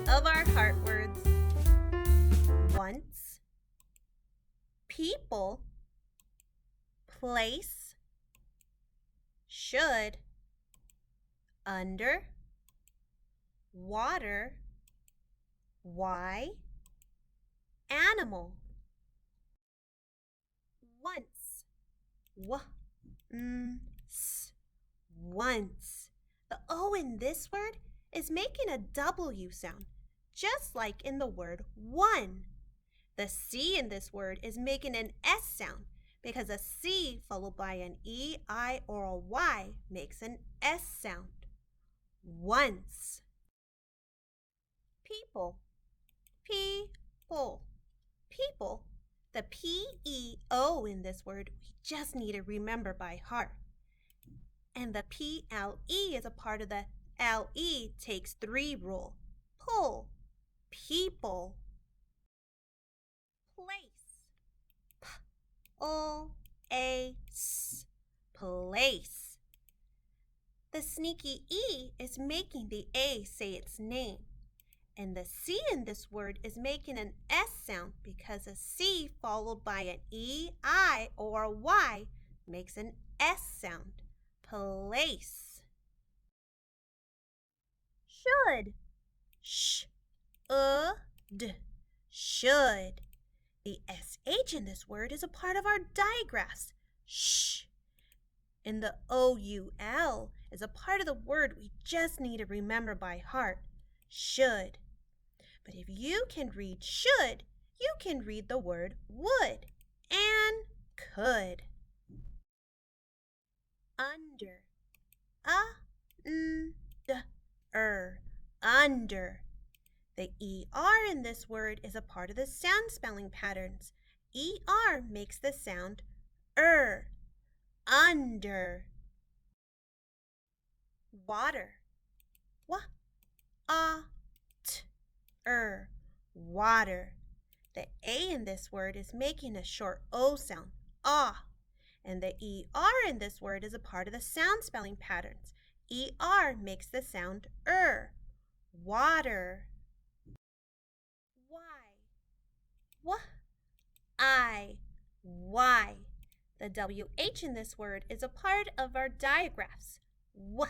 of our heart words. Once, people, place, should, under, water, why, animal. Once, once. The O in this word is making a W sound, just like in the word one. The C in this word is making an S sound because a C followed by an E, I, or a Y makes an S sound. Once. People, people, people. The P-E-O in this word we just need to remember by heart. And the P-L-E is a part of the L-E takes three rule. Pull, people. Place, P-O-A-S, place. The sneaky E is making the A say its name. And the C in this word is making an S sound because a C followed by an E, I, or a Y makes an S sound. Place. Should. Sh-u-d. Should. The SH in this word is a part of our digraphs. Sh. And the O-U-L is a part of the word we just need to remember by heart. Should. But if you can read should, you can read the word would and could. Under. U-n-d-er. Under. The ER in this word is a part of the sound spelling patterns. ER makes the sound under. Water. Wa-a-t-er. Water. The A in this word is making a short O sound, ah. And the ER in this word is a part of the sound spelling patterns. ER makes the sound water. Why. The WH in this word is a part of our digraphs. W.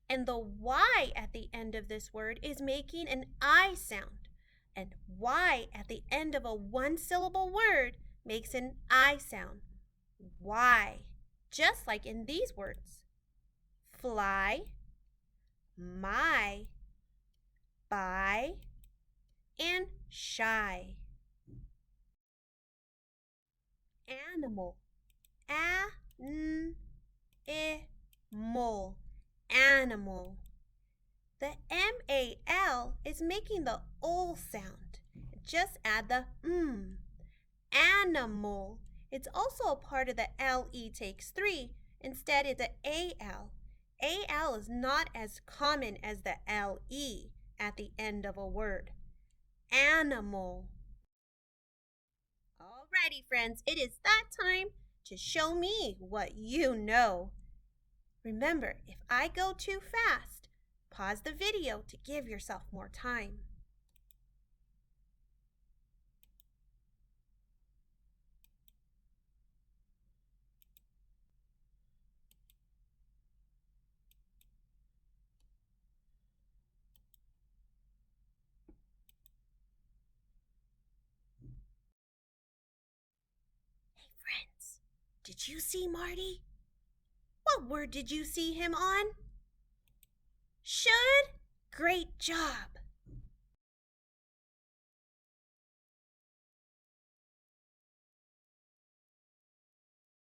And the Y at the end of this word is making an I sound. And Y at the end of a one-syllable word makes an I sound. Why? Just like in these words. Fly, my, by, and shy. Animal. A-n-i-mol. Animal. The M-A-L is making the O sound. Just add the m. Animal. It's also a part of the L-E takes three. Instead, it's the A-L. A-L is not as common as the L-E at the end of a word. Animal. Alrighty, friends, it is that time to show me what you know. Remember, if I go too fast, pause the video to give yourself more time. Hey, friends, did you see Marty? What word did you see him on? Should? Great job!